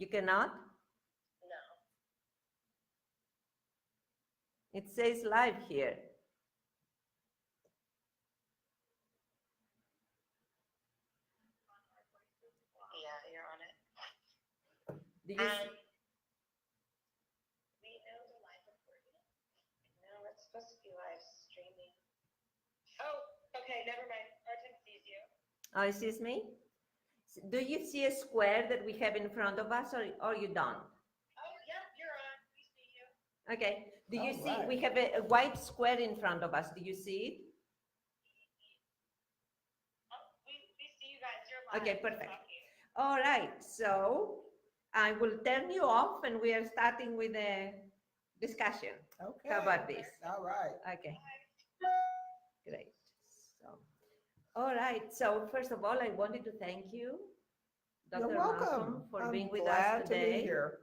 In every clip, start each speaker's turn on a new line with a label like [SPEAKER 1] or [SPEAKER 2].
[SPEAKER 1] You cannot?
[SPEAKER 2] No.
[SPEAKER 1] It says live here.
[SPEAKER 2] Yeah, you're on it.
[SPEAKER 1] Do you see?
[SPEAKER 2] We know the live recording. No, it's supposed to be live streaming. Oh, okay, never mind. Artem sees you.
[SPEAKER 1] Oh, it sees me? Do you see a square that we have in front of us, or you don't?
[SPEAKER 2] Oh, yep, you're on. We see you.
[SPEAKER 1] Okay. Do you
[SPEAKER 3] All
[SPEAKER 1] see,
[SPEAKER 3] right.
[SPEAKER 1] we have a white square in front of us. Do you see it?
[SPEAKER 2] Oh, we see you guys. You're live.
[SPEAKER 1] Okay,
[SPEAKER 2] We're
[SPEAKER 1] perfect.
[SPEAKER 2] talking.
[SPEAKER 1] All right. So I will turn you off and we are starting with a discussion.
[SPEAKER 3] Okay.
[SPEAKER 1] How about this?
[SPEAKER 3] All right.
[SPEAKER 1] Okay, great. So, all right. So first of all, I wanted to thank you,
[SPEAKER 3] You're
[SPEAKER 1] Dr.
[SPEAKER 3] welcome.
[SPEAKER 1] Malcolm, for
[SPEAKER 3] I'm
[SPEAKER 1] being with
[SPEAKER 3] glad
[SPEAKER 1] us
[SPEAKER 3] to be
[SPEAKER 1] today.
[SPEAKER 3] here.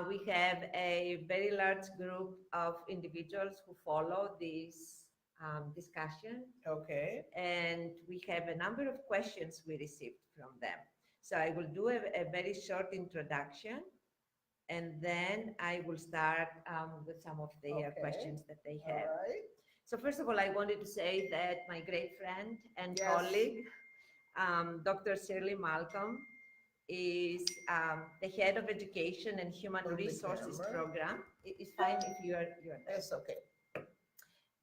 [SPEAKER 1] We have a very large group of individuals who follow this discussion,
[SPEAKER 3] Okay.
[SPEAKER 1] and we have a number of questions we received from them. So I will do a very short introduction, and then I will start with some of the
[SPEAKER 3] Okay.
[SPEAKER 1] questions that they
[SPEAKER 3] All
[SPEAKER 1] have.
[SPEAKER 3] right.
[SPEAKER 1] So first of all, I wanted to say that my great friend and
[SPEAKER 3] Yes.
[SPEAKER 1] colleague, Dr. Shirley Malcom, is the head of education and human
[SPEAKER 3] Move the
[SPEAKER 1] resources
[SPEAKER 3] camera.
[SPEAKER 1] program. It's fine if you're there.
[SPEAKER 3] It's okay.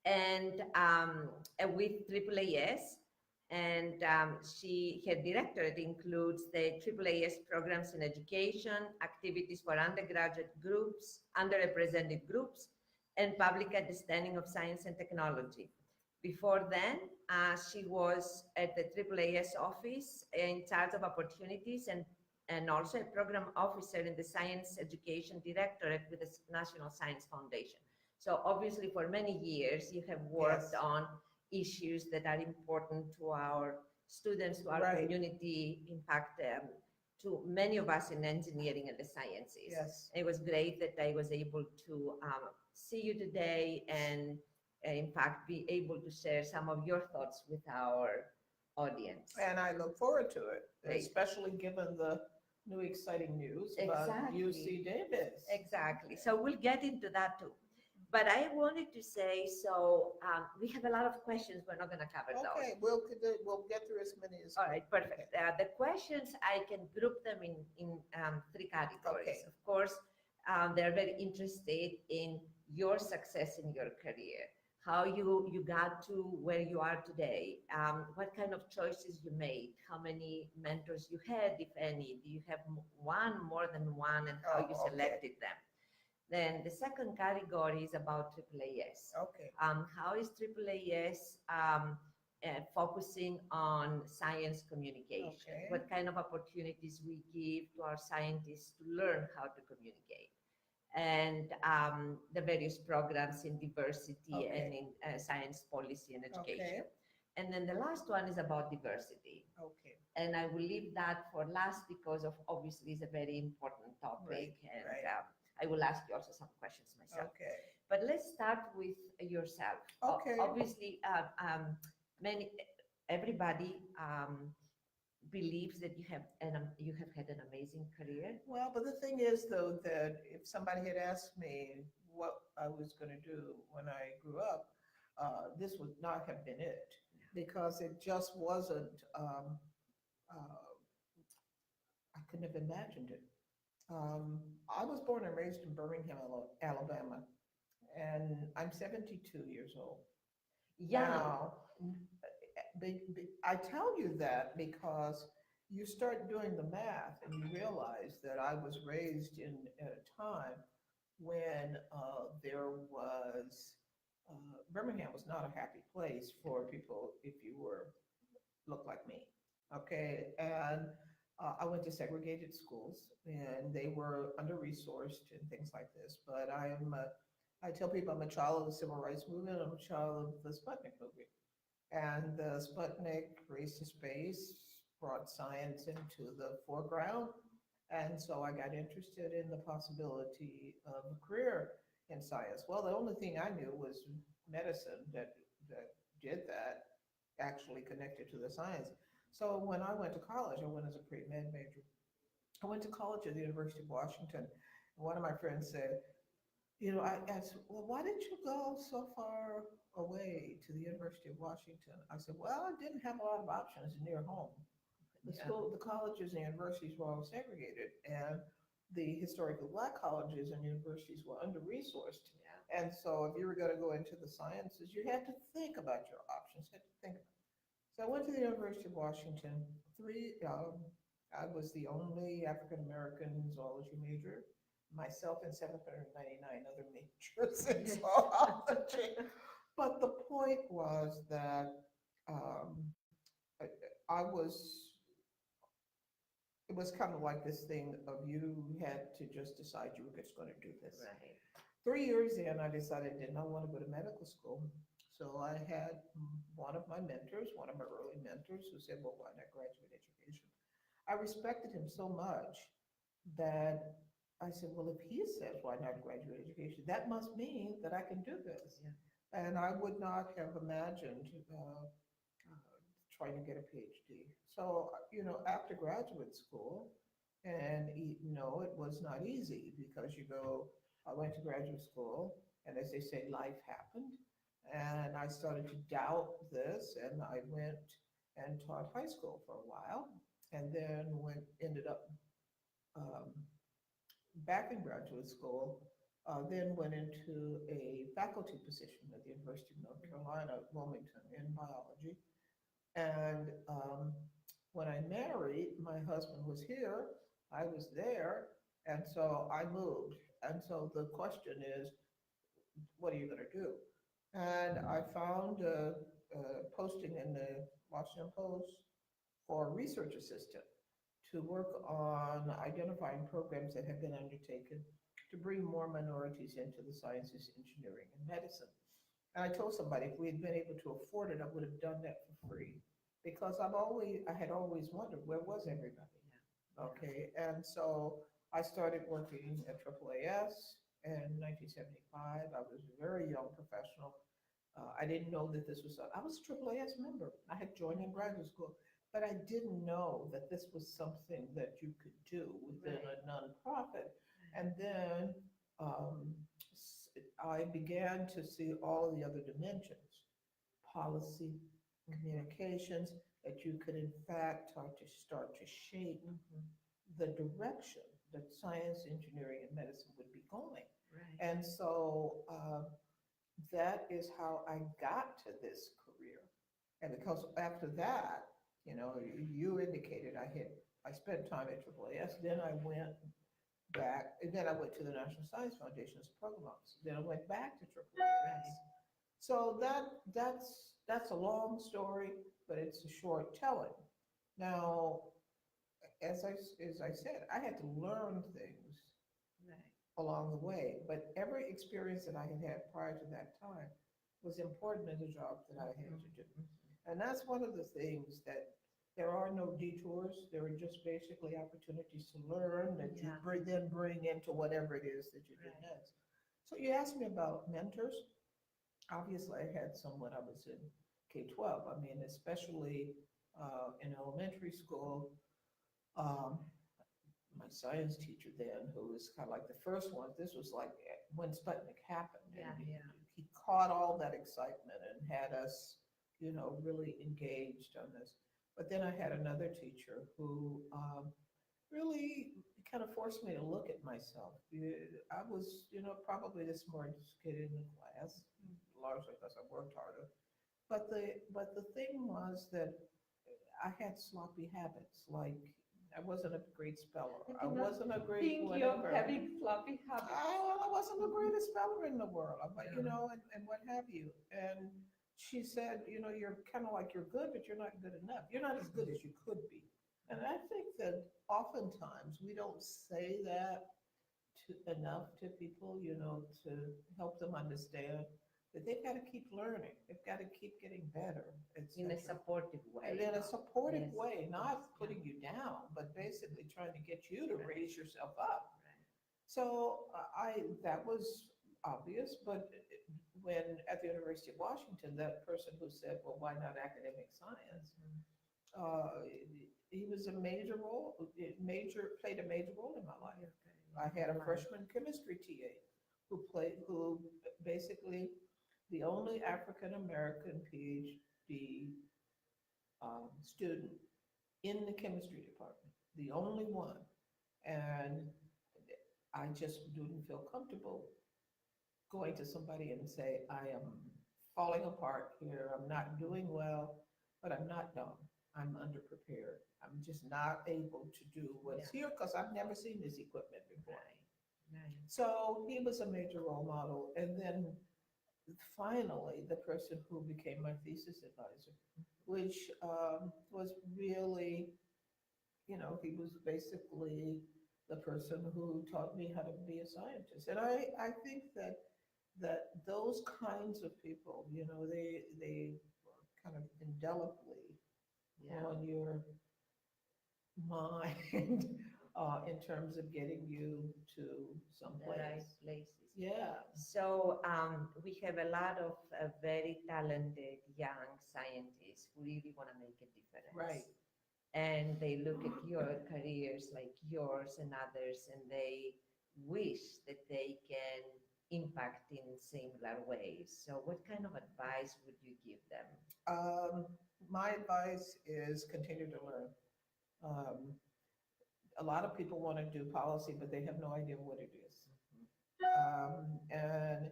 [SPEAKER 1] And with AAAS, and her directorate includes the AAAS programs in education, activities for undergraduate groups, underrepresented groups, and public understanding of science and technology. Before then, she was at the AAAS office in charge of opportunities and also a program officer in the Science Education Directorate with the National Science Foundation. So obviously for many years, you have worked
[SPEAKER 3] Yes.
[SPEAKER 1] on issues that are important to our students, to our
[SPEAKER 3] Right.
[SPEAKER 1] community, in fact, to many of us in engineering and the sciences.
[SPEAKER 3] Yes.
[SPEAKER 1] It was great that I was able to see you today and in fact, be able to share some of your thoughts with our audience.
[SPEAKER 3] And I look forward to it,
[SPEAKER 1] Great.
[SPEAKER 3] especially given the new exciting news about
[SPEAKER 1] Exactly.
[SPEAKER 3] UC Davis.
[SPEAKER 1] Exactly. So we'll get into that too. But I wanted to say, so we have a lot of questions. We're not going to cover those.
[SPEAKER 3] Okay, we'll get through as many as.
[SPEAKER 1] All right, perfect. The questions, I can group them in three categories.
[SPEAKER 3] Okay.
[SPEAKER 1] Of course, they're very interested in your success in your career, how you got to where you are today, what kind of choices you made, how many mentors you had, if any, do you have one, more than one, and how you
[SPEAKER 3] Okay.
[SPEAKER 1] selected them. Then the second category is about AAAS.
[SPEAKER 3] Okay.
[SPEAKER 1] How is AAAS focusing on science communication?
[SPEAKER 3] Okay.
[SPEAKER 1] What kind of opportunities we give to our scientists to learn how to communicate? And the various programs in diversity
[SPEAKER 3] Okay.
[SPEAKER 1] and in science policy and education.
[SPEAKER 3] Okay.
[SPEAKER 1] And then the last one is about diversity.
[SPEAKER 3] Okay.
[SPEAKER 1] And I will leave that for last because of obviously it's a very important topic.
[SPEAKER 3] Right,
[SPEAKER 1] And
[SPEAKER 3] right.
[SPEAKER 1] I will ask you also some questions myself.
[SPEAKER 3] Okay.
[SPEAKER 1] But let's start with yourself.
[SPEAKER 3] Okay.
[SPEAKER 1] Obviously, everybody believes that you have had an amazing career.
[SPEAKER 3] Well, but the thing is, though, that if somebody had asked me what I was going to do when I grew up, this would not have been it, because it just wasn't. I couldn't have imagined it. I was born and raised in Birmingham, Alabama, and I'm 72 years old.
[SPEAKER 1] Yeah.
[SPEAKER 3] Now, I tell you that because you start doing the math and you realize that I was raised in a time when Birmingham was not a happy place for people if you looked like me. Okay, and I went to segregated schools, and they were under-resourced and things like this. But I tell people I'm a child of the civil rights movement. I'm a child of the Sputnik movement. And the Sputnik Race to Space brought science into the foreground. And so I got interested in the possibility of a career in science. Well, the only thing I knew was medicine that did that, actually connected to the science. So when I went to college, I went as a pre-med major. I went to college at the University of Washington. And one of my friends said, I asked, well, why did you go so far away to the University of Washington? I said, well, I didn't have a lot of options near home. The colleges and universities were all segregated, and the historically black colleges and universities were under-resourced.
[SPEAKER 1] Yeah.
[SPEAKER 3] And so if you were going to go into the sciences, you had to think about your options, had to think. So I went to the University of Washington. I was the only African-American zoology major, myself and 799 other majors in zoology. But the point was that um, I, I was it was kind of like this thing of you had to just decide you were just going to do this.
[SPEAKER 1] Right.
[SPEAKER 3] 3 years in, I decided I did not want to go to medical school. So I had one of my mentors, one of my early mentors, who said, well, why not graduate education? I respected him so much that I said, well, if he says, why not graduate education? That must mean that I can do this.
[SPEAKER 1] Yeah.
[SPEAKER 3] And I would not have imagined trying to get a PhD. So, after graduate school, and it was not easy because I went to graduate school, and as they say, life happened. And I started to doubt this, and I went and taught high school for a while, and then ended up um, back in graduate school, then went into a faculty position at the University of North Carolina, Wilmington, in biology. And when I married, my husband was here, I was there, and so I moved. And so the question is, what are you going to do? And I found a posting in the Washington Post for a research assistant to work on identifying programs that have been undertaken to bring more minorities into the sciences, engineering, and medicine. And I told somebody if we had been able to afford it, I would have done that for free, because I had always wondered, where was everybody?
[SPEAKER 1] Yeah.
[SPEAKER 3] Okay, and so I started working at AAAS in 1975. I was a very young professional. I didn't know that I was a AAAS member. I had joined in graduate school, but I didn't know that this was something that you could do within
[SPEAKER 1] Right.
[SPEAKER 3] a nonprofit. And then I began to see all of the other dimensions, policy, communications, that you could in fact start to shape the direction that science, engineering, and medicine would be going.
[SPEAKER 1] Right.
[SPEAKER 3] And so that is how I got to this career. And because after that, you indicated I spent time at AAAS, then I went back, and then I went to the National Science Foundation as a program officer. Then I went back to AAAS. So that's a long story, but it's a short telling. Now, as I said, I had to learn things
[SPEAKER 1] Right.
[SPEAKER 3] along the way, but every experience that I had had prior to that time was important in the job that I had to do. And that's one of the things, that there are no detours. There are just basically opportunities to learn that you then bring into whatever it is that you do next. So you asked me about mentors. Obviously, I had some when I was in K-12. I mean, especially in elementary school. My science teacher then, who was kind of like the first one, this was like when Sputnik happened. And he caught all that excitement and had us, really engaged on this. But then I had another teacher who really kind of forced me to look at myself. I was, probably the smartest kid in the class, largely because I worked harder. But the thing was that I had sloppy habits, like I wasn't a great speller. I wasn't a great whatever.
[SPEAKER 1] Having floppy habits.
[SPEAKER 3] I wasn't the greatest speller in the world, but and what have you. And she said, you're kind of like you're good, but you're not good enough. You're not as good as you could be. And I think that oftentimes we don't say that enough to people, to help them understand that they've got to keep learning. They've got to keep getting better.
[SPEAKER 1] In a supportive way.
[SPEAKER 3] And in a supportive way, not putting you down, but basically trying to get you to raise yourself up.
[SPEAKER 1] Right.
[SPEAKER 3] So that was obvious, but when at the University of Washington, that person who said, well, why not academic science? Uh, he was a major role, played a major role in my life. I had a freshman chemistry TA who basically the only African American PhD student in the chemistry department, the only one. And I just didn't feel comfortable going to somebody and say, I am falling apart here, I'm not doing well, but I'm not dumb. I'm underprepared. I'm just not able to do what's here because I've never seen this equipment before.
[SPEAKER 1] Right.
[SPEAKER 3] So he was a major role model. And then finally, the person who became my thesis advisor, which was really, he was basically the person who taught me how to be a scientist. And I think that those kinds of people, they kind of indelibly
[SPEAKER 1] Yeah.
[SPEAKER 3] on your mind in terms of getting you to some
[SPEAKER 1] The right
[SPEAKER 3] place.
[SPEAKER 1] places.
[SPEAKER 3] Yeah.
[SPEAKER 1] So we have a lot of very talented young scientists who really want to make a difference.
[SPEAKER 3] Right.
[SPEAKER 1] And they look at your careers like yours and others, and they wish that they can impact in similar ways. So what kind of advice would you give them?
[SPEAKER 3] My advice is continue to learn. Um, a lot of people want to do policy, but they have no idea what it is. And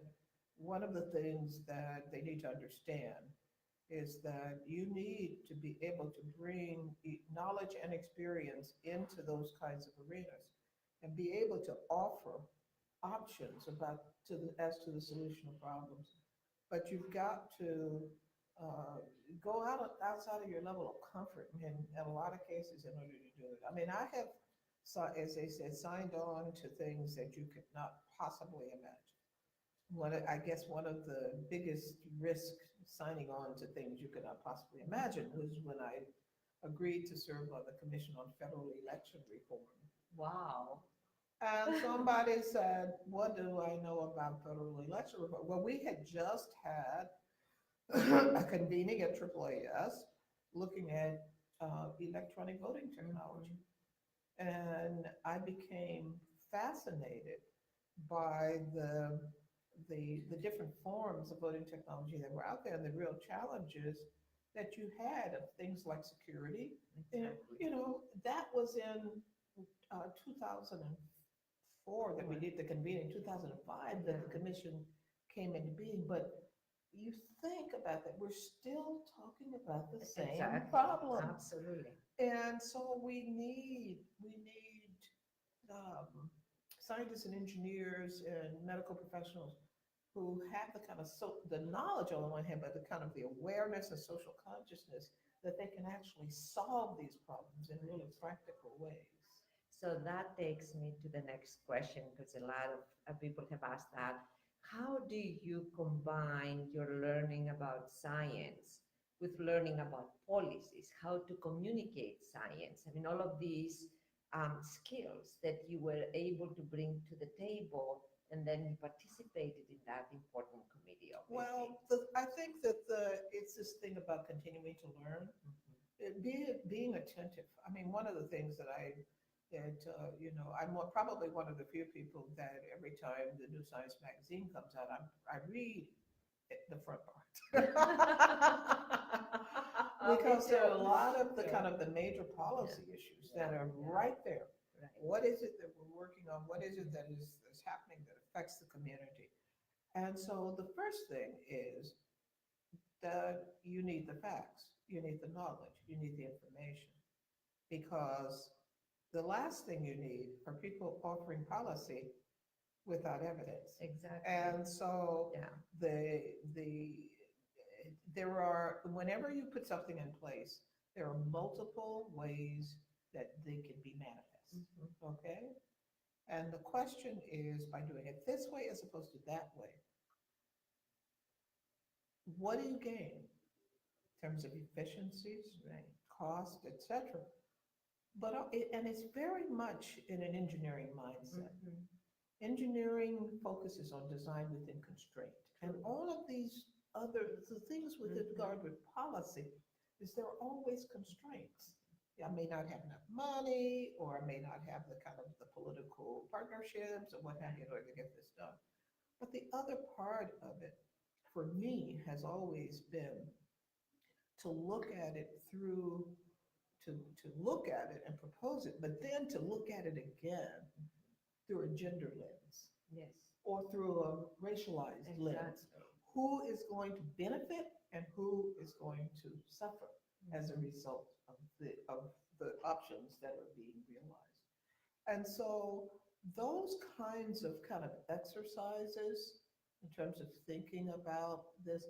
[SPEAKER 3] one of the things that they need to understand is that you need to be able to bring knowledge and experience into those kinds of arenas and be able to offer options as to the solution of problems. But you've got to go outside of your level of comfort in a lot of cases in order to do it. I mean, I have, as they said, signed on to things that you could not possibly imagine. I guess one of the biggest risks signing on to things you could not possibly imagine was when I agreed to serve on the Commission on Federal Election Reform.
[SPEAKER 1] Wow.
[SPEAKER 3] And somebody said, what do I know about federal election reform? Well, we had just had a convening at AAAS looking at electronic voting technology. And I became fascinated by the different forms of voting technology that were out there and the real challenges that you had of things like security.
[SPEAKER 1] Exactly.
[SPEAKER 3] And, that was in 2004 that we did the convening, 2005 that the commission came into being. But you think about that, we're still talking about the same problem.
[SPEAKER 1] Absolutely.
[SPEAKER 3] And so we need scientists and engineers and medical professionals who have the kind of the knowledge on the one hand, but the kind of the awareness and social consciousness that they can actually solve these problems in really practical ways.
[SPEAKER 1] So that takes me to the next question, because a lot of people have asked that. How do you combine your learning about science with learning about policies, how to communicate science? I mean, all of these skills that you were able to bring to the table, and then you participated in that important committee, obviously.
[SPEAKER 3] Well, I think that it's this thing about continuing to learn, being attentive. I mean, one of the things that I'm probably one of the few people that every time the new Science magazine comes out, I read the front part. Because there are a lot of the kind of the major policy issues that are right there.
[SPEAKER 1] Right.
[SPEAKER 3] What is it that we're working on? What is it that is happening that affects the community? And so the first thing is that you need the facts, you need the knowledge, you need the information. Because the last thing you need are people offering policy without evidence.
[SPEAKER 1] Exactly.
[SPEAKER 3] And so there are, whenever you put something in place, there are multiple ways that they can be manifest. Okay? And the question is, by doing it this way as opposed to that way, what do you gain in terms of efficiencies, cost, etc.? But and it's very much in an engineering mindset. Engineering focuses on design within constraint, and all of these other things with regard with policy is there are always constraints. I may not have enough money, or I may not have the kind of the political partnerships or what have you in order to get this done. But the other part of it, for me, has always been to look at it through, to look at it and propose it, but then to look at it again through a gender lens
[SPEAKER 1] Yes.
[SPEAKER 3] or through a racialized lens.
[SPEAKER 1] Exactly.
[SPEAKER 3] Who is going to benefit and who is going to suffer as a result of the options that are being realized. And so those kinds of kind of exercises in terms of thinking about this,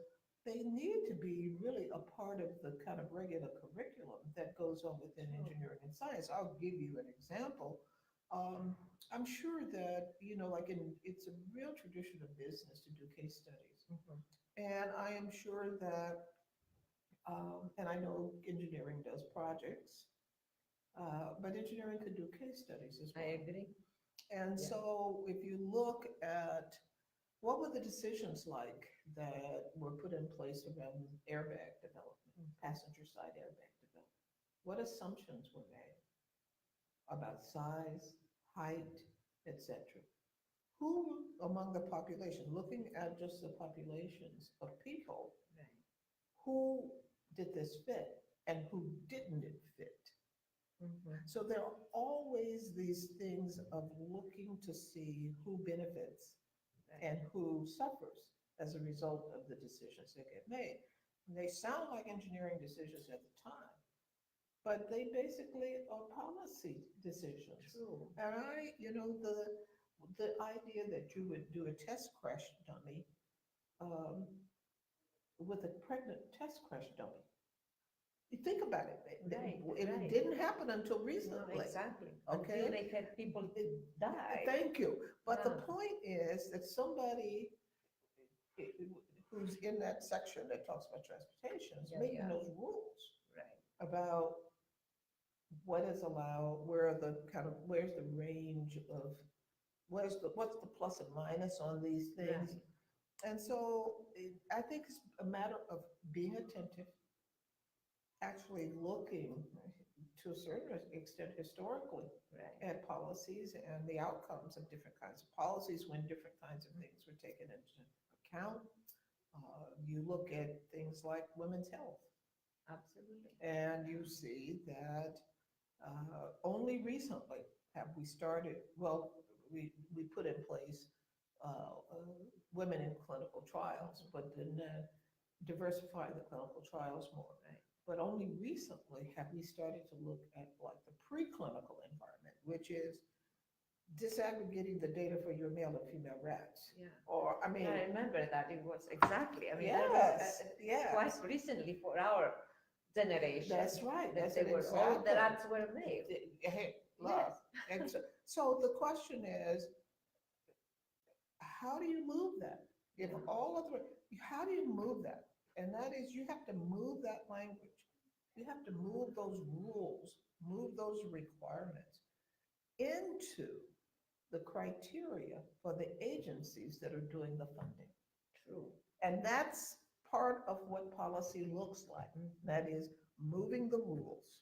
[SPEAKER 3] they need to be really a part of the kind of regular curriculum that goes on within engineering and science. I'll give you an example. I'm sure that, like it's a real tradition of business to do case studies.
[SPEAKER 1] Mhm.
[SPEAKER 3] And I am sure that, and I know engineering does projects, but engineering could do case studies as well.
[SPEAKER 1] I agree.
[SPEAKER 3] And
[SPEAKER 1] Yeah.
[SPEAKER 3] so if you look at what were the decisions like that were put in place around airbag development, passenger side airbag development, what assumptions were made about size, height, etc.? Who among the population, looking at just the populations of people,
[SPEAKER 1] Right.
[SPEAKER 3] who did this fit and who didn't it fit?
[SPEAKER 1] Mhm.
[SPEAKER 3] So there are always these things of looking to see who benefits and who suffers as a result of the decisions that get made. And they sound like engineering decisions at the time, but they basically are policy decisions.
[SPEAKER 1] True.
[SPEAKER 3] And the idea that you would do a test crash dummy with a pregnant test crash dummy. You think about it.
[SPEAKER 1] Right,
[SPEAKER 3] It
[SPEAKER 1] right.
[SPEAKER 3] didn't happen until
[SPEAKER 1] No,
[SPEAKER 3] recently.
[SPEAKER 1] exactly.
[SPEAKER 3] Okay.
[SPEAKER 1] Until they had people die.
[SPEAKER 3] Thank you. But the
[SPEAKER 1] Yeah.
[SPEAKER 3] point is that somebody who's in that section that talks about transportation is
[SPEAKER 1] Yeah,
[SPEAKER 3] making
[SPEAKER 1] yeah.
[SPEAKER 3] those rules
[SPEAKER 1] Right.
[SPEAKER 3] about what is allowed, where's the range of, what's the plus and minus on these things.
[SPEAKER 1] Right.
[SPEAKER 3] And so I think it's a matter of being attentive, actually looking to a certain extent historically
[SPEAKER 1] Right.
[SPEAKER 3] at policies and the outcomes of different kinds of policies when different kinds of things were taken into account. You look at things like women's health,
[SPEAKER 1] Absolutely.
[SPEAKER 3] and you see that only recently have we started, well, we put in place women in clinical trials, but then diversify the clinical trials more.
[SPEAKER 1] Right.
[SPEAKER 3] But only recently have we started to look at like the preclinical environment, which is disaggregating the data for your male and female rats.
[SPEAKER 1] Yeah.
[SPEAKER 3] Or, I mean,
[SPEAKER 1] I remember that it was exactly. I mean, that was
[SPEAKER 3] yes.
[SPEAKER 1] quite recently for our generation.
[SPEAKER 3] That's right.
[SPEAKER 1] That
[SPEAKER 3] That's
[SPEAKER 1] they were all the
[SPEAKER 3] exactly.
[SPEAKER 1] rats were made.
[SPEAKER 3] Hey, love.
[SPEAKER 1] Yes.
[SPEAKER 3] And so the question is, how do you move that? If
[SPEAKER 1] Yeah.
[SPEAKER 3] how do you move that? And that is, you have to move that language. You have to move those rules, move those requirements into the criteria for the agencies that are doing the funding.
[SPEAKER 1] True.
[SPEAKER 3] And that's part of what policy looks like. That is moving the rules.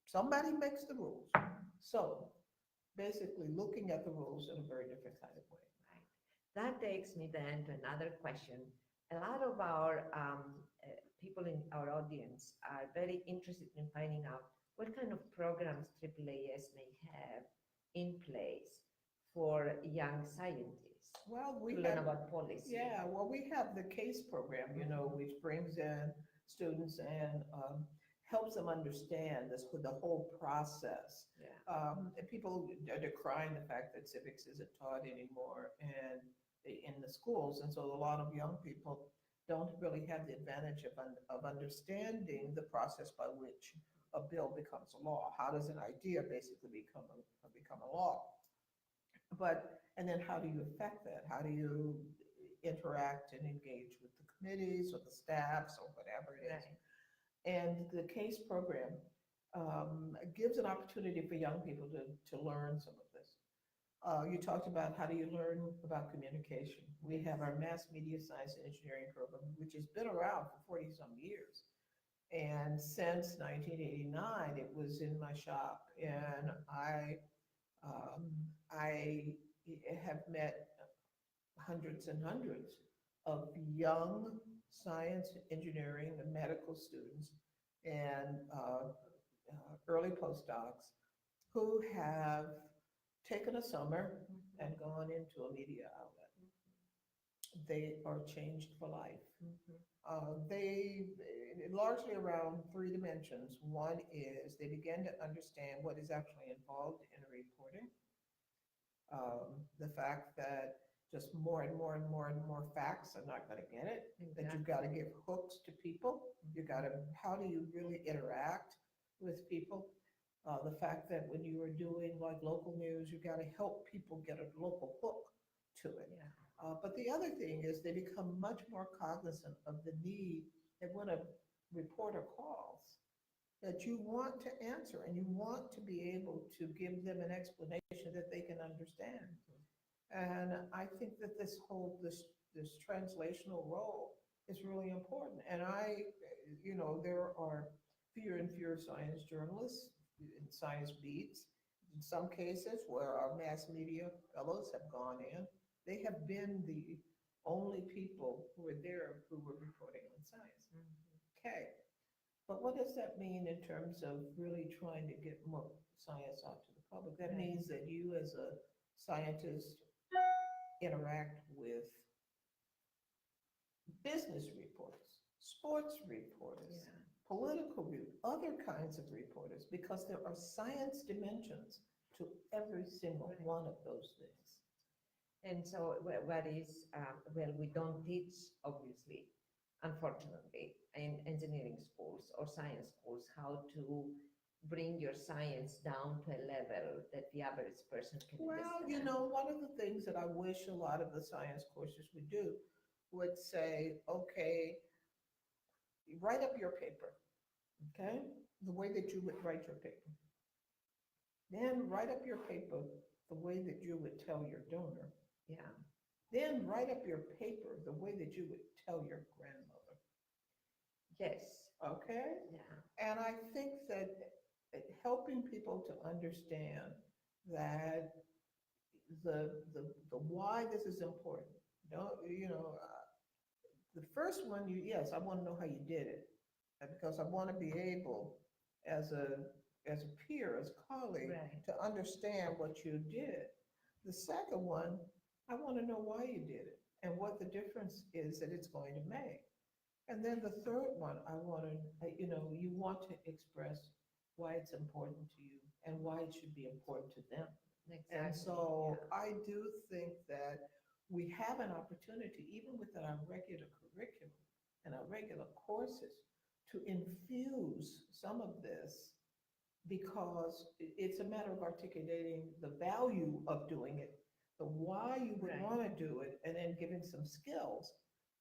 [SPEAKER 3] Somebody makes the rules. So basically looking at the rules in a very different kind of way.
[SPEAKER 1] Right. That takes me then to another question. A lot of our people in our audience are very interested in finding out what kind of programs AAAS may have in place for young scientists
[SPEAKER 3] Well,
[SPEAKER 1] to learn about policy.
[SPEAKER 3] yeah, well, we have the CASE program, which brings in students and helps them understand the whole process.
[SPEAKER 1] Yeah.
[SPEAKER 3] And people are decrying the fact that civics isn't taught anymore and in the schools, and so a lot of young people don't really have the advantage of understanding the process by which a bill becomes a law. How does an idea basically become a law? And then how do you affect that? How do you interact and engage with the committees or the staffs or whatever it is?
[SPEAKER 1] Right.
[SPEAKER 3] And the CASE program gives an opportunity for young people to learn some of this. You talked about how do you learn about communication. We have our mass media science and engineering program, which has been around for 40 some years. And since 1989, it was in my shop, and um, I have met hundreds and hundreds of young science, engineering, and medical students, and early postdocs who have taken a summer and gone into a media outlet. They are changed for life. They largely around three dimensions. One is they begin to understand what is actually involved in reporting. The fact that just more and more and more and more facts are not going to get it. That you've got to give hooks to people. You got to, how do you really interact with people? The fact that when you are doing like local news, you got to help people get a local hook to it.
[SPEAKER 1] Yeah.
[SPEAKER 3] But the other thing is they become much more cognizant of the need that when a reporter calls, that you want to answer and you want to be able to give them an explanation that they can understand. And I think that this translational role is really important. And there are fewer and fewer science journalists in science beats. In some cases where our mass media fellows have gone in, they have been the only people who were there who were reporting on science. Okay. But what does that mean in terms of really trying to get more science out to the public? That means that you as a scientist interact with business reporters, sports reporters, political other kinds of reporters, because there are science dimensions to every single one of those things.
[SPEAKER 1] And so what is, well, we don't teach, obviously, unfortunately, in engineering schools or science schools, how to bring your science down to a level that the average person can understand.
[SPEAKER 3] Well, one of the things that I wish a lot of the science courses would say, okay, write up your paper, okay? The way that you would write your paper. Then write up your paper the way that you would tell your donor.
[SPEAKER 1] Yeah.
[SPEAKER 3] Then write up your paper the way that you would tell your grandmother.
[SPEAKER 1] Yes.
[SPEAKER 3] Okay?
[SPEAKER 1] Yeah.
[SPEAKER 3] And I think that helping people to understand that the why this is important. The first one, yes, I want to know how you did it, because I want to be able, as a peer, as a colleague, to understand what you did. The second one, I want to know why you did it and what the difference is that it's going to make. And then the third one, I want to, you want to express why it's important to you and why it should be important to them.
[SPEAKER 1] Exactly.
[SPEAKER 3] And so I do think that we have an opportunity, even within our regular curriculum and our regular courses, to infuse some of this, because it's a matter of articulating the value of doing it, the why you would want to do it, and then giving some skills.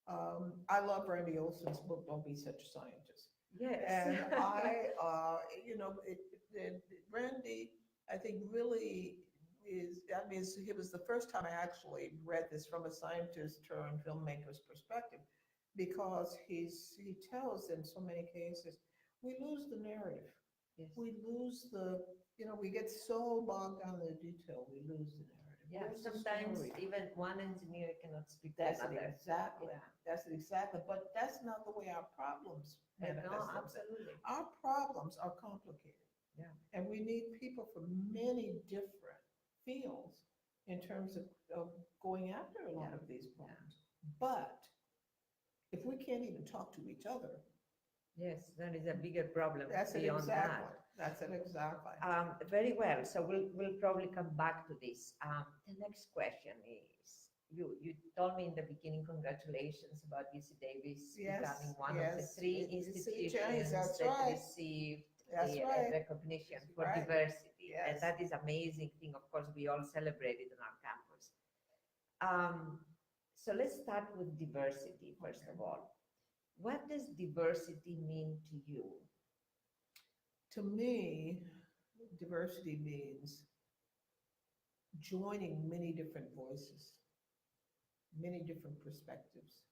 [SPEAKER 3] I love Randy Olson's book, Don't Be Such a Scientist.
[SPEAKER 1] Yes.
[SPEAKER 3] And Randy, I think really it was the first time I actually read this from a scientist turned filmmaker's perspective, because he tells in so many cases, we lose the narrative.
[SPEAKER 1] Yes.
[SPEAKER 3] We lose we get so bogged down in the detail, we lose the narrative.
[SPEAKER 1] Yeah, sometimes even one engineer cannot speak to
[SPEAKER 3] That's
[SPEAKER 1] another.
[SPEAKER 3] it exactly.
[SPEAKER 1] Yeah.
[SPEAKER 3] That's it exactly. But that's not the way our problems manifest themselves.
[SPEAKER 1] Absolutely.
[SPEAKER 3] Our problems are complicated.
[SPEAKER 1] Yeah.
[SPEAKER 3] And we need people from many different fields in terms of going after a lot of these problems. But if we can't even talk to each other,
[SPEAKER 1] yes, that is a bigger problem.
[SPEAKER 3] That's it
[SPEAKER 1] beyond
[SPEAKER 3] exactly.
[SPEAKER 1] that.
[SPEAKER 3] That's it exactly.
[SPEAKER 1] Very well. So we'll probably come back to this. The next question is, you told me in the beginning, congratulations about UC Davis becoming one of the three institutions that received the recognition for diversity. And that is amazing thing. Of course, we all celebrated on our campus. So let's start with diversity, first of all. What does diversity mean to you?
[SPEAKER 3] To me, diversity means joining many different voices, many different perspectives,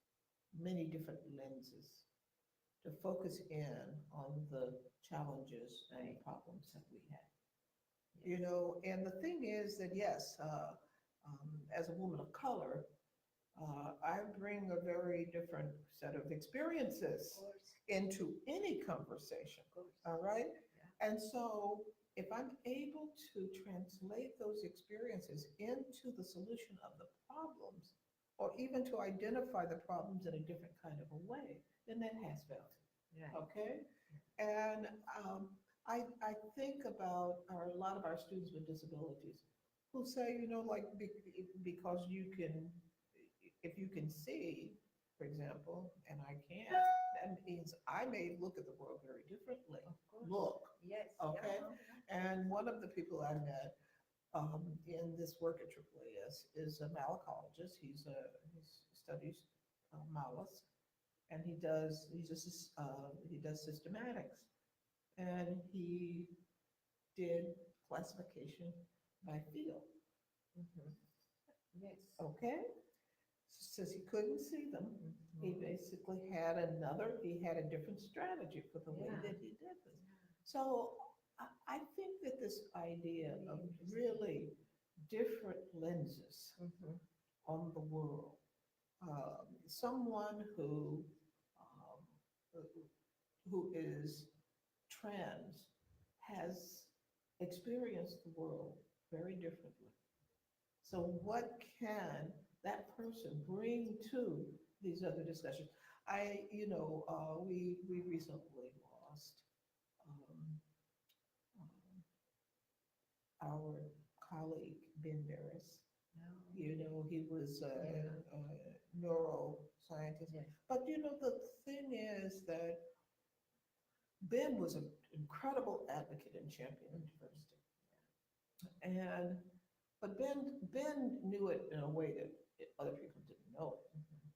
[SPEAKER 3] many different lenses, to focus in on the challenges and
[SPEAKER 1] Right.
[SPEAKER 3] problems that we have. You know, and the thing is that, yes, as a woman of color, I bring a very different set of experiences
[SPEAKER 1] Of course,
[SPEAKER 3] into any conversation.
[SPEAKER 1] of course.
[SPEAKER 3] All right.
[SPEAKER 1] Yeah.
[SPEAKER 3] And so if I'm able to translate those experiences into the solution of the problems, or even to identify the problems in a different kind of a way, then that has value.
[SPEAKER 1] Right.
[SPEAKER 3] Okay. And I think about a lot of our students with disabilities who say, you know, like because you can, if you can see, for example, and I can't, that means I may look at the world very differently.
[SPEAKER 1] Of course.
[SPEAKER 3] Look,
[SPEAKER 1] Yes.
[SPEAKER 3] okay.
[SPEAKER 1] Yeah.
[SPEAKER 3] And one of the people I met in this work at AAAS is a malacologist. He studies malice, and he does systematics, and he did classification by field.
[SPEAKER 1] Mhm. Yes.
[SPEAKER 3] Okay, since he couldn't see them, he
[SPEAKER 1] Mhm.
[SPEAKER 3] basically he had a different strategy for the way
[SPEAKER 1] Yeah.
[SPEAKER 3] that he did this. So I think that this idea of really different lenses
[SPEAKER 1] Mhm.
[SPEAKER 3] on the world, someone um, who is trans has experienced the world very differently. So what can that person bring to these other discussions? We recently lost um, um, our colleague Ben Barris.
[SPEAKER 1] No.
[SPEAKER 3] You know, he was
[SPEAKER 1] Yeah.
[SPEAKER 3] a neuroscientist.
[SPEAKER 1] Yes.
[SPEAKER 3] But you know, the thing is that Ben was an incredible advocate and champion of diversity. And but Ben knew it in a way that other people didn't know it.
[SPEAKER 1] Mhm.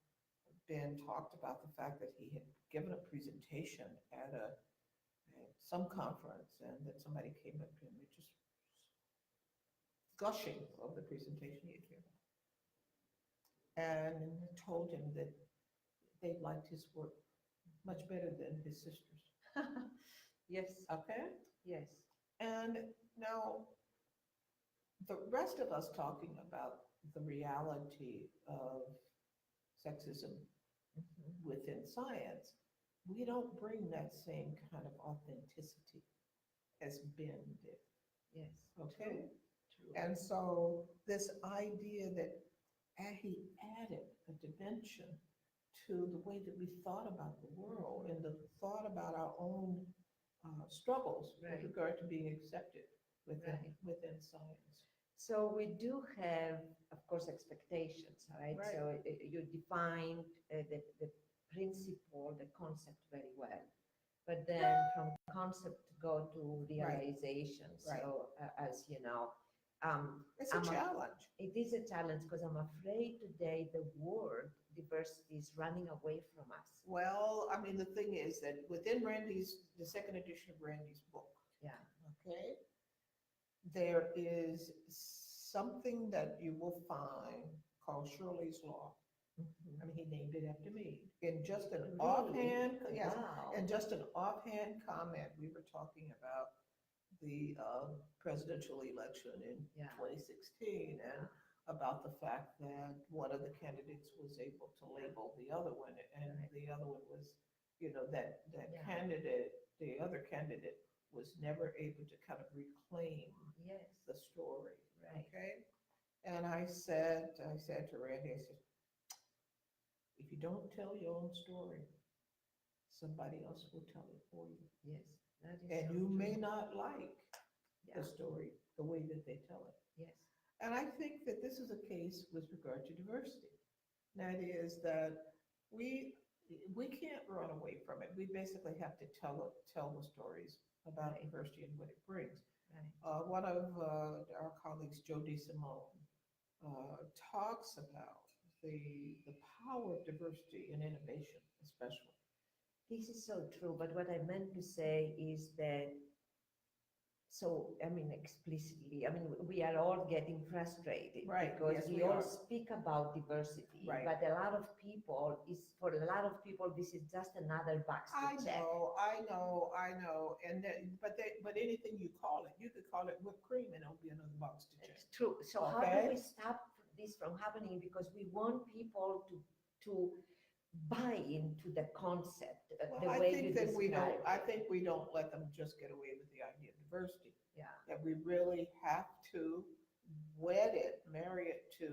[SPEAKER 3] Ben talked about the fact that he had given a presentation at some conference, and that somebody came up to him and just gushing of the presentation he had given, and told him that they liked his work much better than his sisters.
[SPEAKER 1] Yes.
[SPEAKER 3] Okay,
[SPEAKER 1] Yes.
[SPEAKER 3] and now the rest of us talking about the reality of sexism
[SPEAKER 1] Mhm.
[SPEAKER 3] within science, we don't bring that same kind of authenticity as Ben did.
[SPEAKER 1] Yes.
[SPEAKER 3] Okay?
[SPEAKER 1] True.
[SPEAKER 3] And so this idea that he added a dimension to the way that we thought about the world and the thought about our own struggles
[SPEAKER 1] Right.
[SPEAKER 3] with regard to being accepted
[SPEAKER 1] Right.
[SPEAKER 3] within science.
[SPEAKER 1] So we do have, of course, expectations, right?
[SPEAKER 3] Right.
[SPEAKER 1] So you defined the principle, the concept very well, but then from concept to go to realization.
[SPEAKER 3] Right.
[SPEAKER 1] So as you know,
[SPEAKER 3] It's a challenge.
[SPEAKER 1] it is a challenge because I'm afraid today the word diversity is running away from us.
[SPEAKER 3] Well, I mean, the thing is that within the second edition of Randy's book,
[SPEAKER 1] Yeah.
[SPEAKER 3] okay, there is something that you will find called Shirley's Law.
[SPEAKER 1] Mhm.
[SPEAKER 3] I mean, he named it after me. In just an
[SPEAKER 1] Really?
[SPEAKER 3] offhand, yes,
[SPEAKER 1] Wow.
[SPEAKER 3] in just an offhand comment, we were talking about the presidential election in
[SPEAKER 1] Yeah.
[SPEAKER 3] 2016, and about the fact that one of the candidates was able to label the other one, and
[SPEAKER 1] Right.
[SPEAKER 3] the other one was, you know, that
[SPEAKER 1] Yeah.
[SPEAKER 3] candidate, the other candidate was never able to kind of reclaim
[SPEAKER 1] Yes.
[SPEAKER 3] the story.
[SPEAKER 1] Right.
[SPEAKER 3] Okay. And I said to Randy, I said, if you don't tell your own story, somebody else will tell it for you.
[SPEAKER 1] Yes. That is
[SPEAKER 3] And
[SPEAKER 1] so
[SPEAKER 3] you
[SPEAKER 1] true.
[SPEAKER 3] may not like
[SPEAKER 1] Yeah.
[SPEAKER 3] the story the way that they tell it.
[SPEAKER 1] Yes.
[SPEAKER 3] And I think that this is a case with regard to diversity. That is that we can't run away from it. We basically have to tell the stories about
[SPEAKER 1] Right.
[SPEAKER 3] diversity and what it brings.
[SPEAKER 1] Right.
[SPEAKER 3] One of our colleagues, Joe DeSimone, talks about the power of diversity in innovation, especially.
[SPEAKER 1] This is so true. But what I meant to say is that so, I mean, explicitly, I mean, we are all getting frustrated
[SPEAKER 3] Right,
[SPEAKER 1] because
[SPEAKER 3] yes,
[SPEAKER 1] we
[SPEAKER 3] we
[SPEAKER 1] all
[SPEAKER 3] are.
[SPEAKER 1] speak about diversity,
[SPEAKER 3] Right.
[SPEAKER 1] but for a lot of people, this is just another box
[SPEAKER 3] I
[SPEAKER 1] to check.
[SPEAKER 3] know, and but anything you call it, you could call it whipped cream, and it'll be another box to check.
[SPEAKER 1] It's true. So how do
[SPEAKER 3] Okay.
[SPEAKER 1] we stop this from happening? Because we want people to buy into the concept,
[SPEAKER 3] Well,
[SPEAKER 1] the
[SPEAKER 3] I
[SPEAKER 1] way
[SPEAKER 3] think
[SPEAKER 1] you
[SPEAKER 3] that we don't.
[SPEAKER 1] describe
[SPEAKER 3] I
[SPEAKER 1] it.
[SPEAKER 3] think we don't let them just get away with the idea of diversity.
[SPEAKER 1] Yeah,
[SPEAKER 3] That we really have to marry it to